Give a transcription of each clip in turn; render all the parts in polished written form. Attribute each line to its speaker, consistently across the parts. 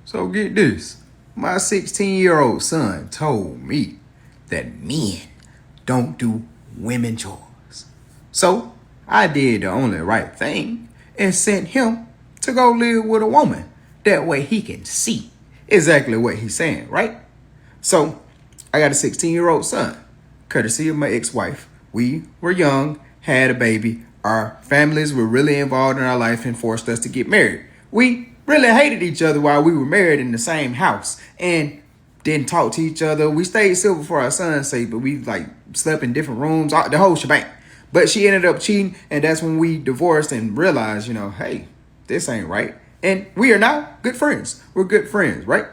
Speaker 1: So get this. My 16-year-old son told me that men don't do women chores. So I did the only right thing and sent him to go live with a woman. That way he can see exactly what he's saying, right? So I got a 16-year-old son, courtesy of my ex-wife. We were young, had a baby. Our families were really involved in our life and forced us to get married. We really hated each other while we were married in the same house and didn't talk to each other. We stayed civil for our son's sake, but we slept in different rooms, the whole shebang. But she ended up cheating, and that's when we divorced and realized, hey, this ain't right. And we are now good friends. We're good friends, right?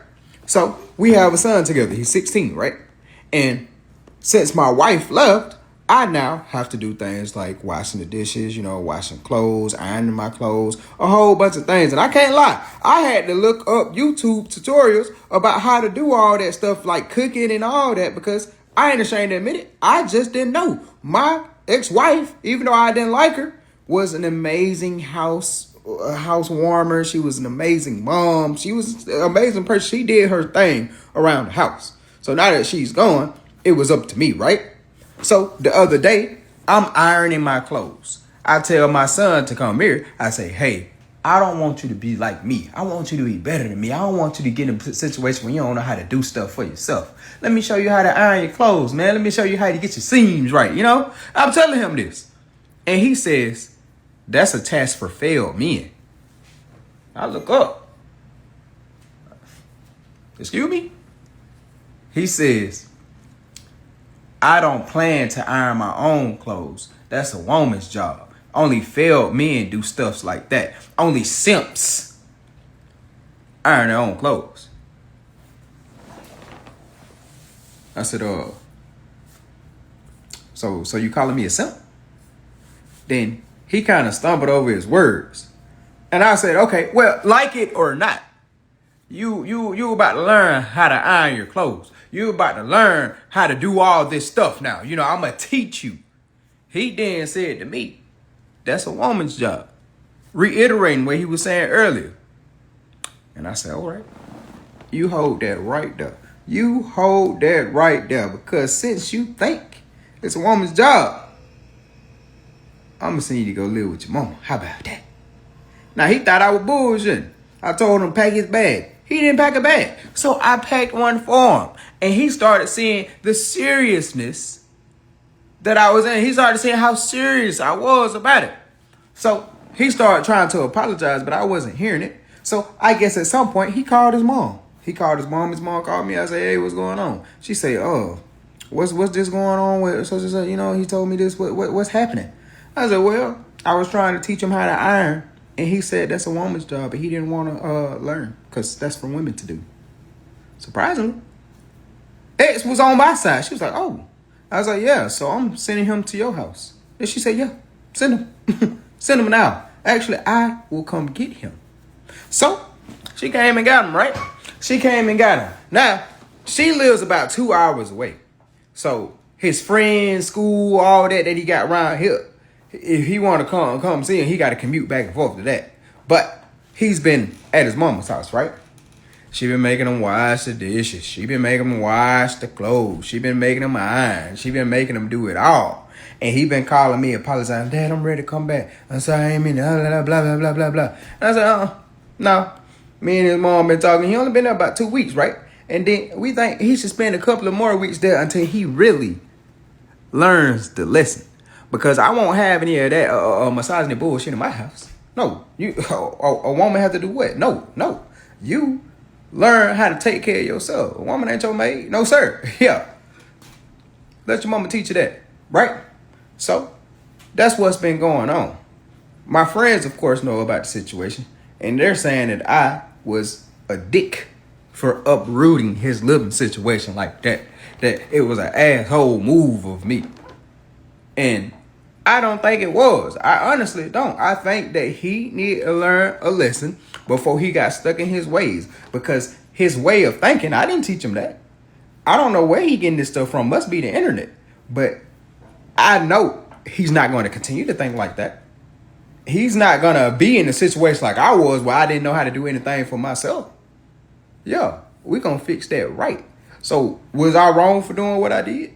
Speaker 1: So we have a son together. He's 16, right? And since my wife left, I now have to do things like washing the dishes, washing clothes, ironing my clothes, a whole bunch of things. And I can't lie, I had to look up YouTube tutorials about how to do all that stuff like cooking and all that because I ain't ashamed to admit it. I just didn't know. My ex-wife, even though I didn't like her, was an amazing housewarmer. She was an amazing mom. She was an amazing person. She did her thing around the house. So now that she's gone, it was up to me, right? So the other day, I'm ironing my clothes. I tell my son to come here. I say, hey, I don't want you to be like me. I want you to be better than me. I don't want you to get in a situation where you don't know how to do stuff for yourself. Let me show you how to iron your clothes, man. Let me show you how to get your seams right, I'm telling him this. And he says, that's a task for failed men. I look up. Excuse me? He says, I don't plan to iron my own clothes. That's a woman's job. Only failed men do stuff like that. Only simps iron their own clothes. I said, so you calling me a simp? Then he kind of stumbled over his words. And I said, okay, well, like it or not, you about to learn how to iron your clothes. You about to learn how to do all this stuff now. I'm going to teach you. He then said to me, that's a woman's job. Reiterating what he was saying earlier. And I said, all right, you hold that right there. You hold that right there. Because since you think it's a woman's job, I'm going to send you to go live with your mama. How about that? Now, he thought I was bullshitting. I told him to pack his bag. He didn't pack a bag. So I packed one for him. And he started seeing the seriousness that I was in. He started seeing how serious I was about it. So he started trying to apologize, but I wasn't hearing it. So I guess at some point he called his mom. His mom called me. I said, hey, what's going on? She said, what's this going on with such and such? He told me this. What's happening? I said, well, I was trying to teach him how to iron. And he said that's a woman's job, but he didn't want to learn because that's for women to do. Surprisingly, X was on my side. She was like, oh. I was like, yeah, so I'm sending him to your house. And she said, yeah, send him. Send him now. Actually, I will come get him. So she came and got him, right? She came and got him. Now, she lives about 2 hours away. So his friends, school, all that he got around here, if he want to come see him, he got to commute back and forth to that. But he's been at his mama's house, right? She been making him wash the dishes. She been making him wash the clothes. She been making him iron. She been making him do it all. And he been calling me, apologizing. Dad, I'm ready to come back. I'm sorry, I ain't mean to, blah, blah, blah, blah, blah. And I said, no. Me and his mom been talking. He only been there about 2 weeks, right? And then we think he should spend a couple of more weeks there until he really learns the lesson. Because I won't have any of that misogyny bullshit in my house. No, a woman have to do what? No. You learn how to take care of yourself. A woman ain't your maid. No, sir. Yeah. Let your mama teach you that. Right? So, that's what's been going on. My friends, of course, know about the situation. And they're saying that I was a dick for uprooting his living situation like that. That it was an asshole move of me. And I don't think it was. I honestly don't. I think that he needed to learn a lesson before he got stuck in his ways. Because his way of thinking, I didn't teach him that. I don't know where he getting this stuff from. Must be the internet. But I know he's not going to continue to think like that. He's not going to be in a situation like I was where I didn't know how to do anything for myself. Yeah, we gonna fix that right. So was I wrong for doing what I did?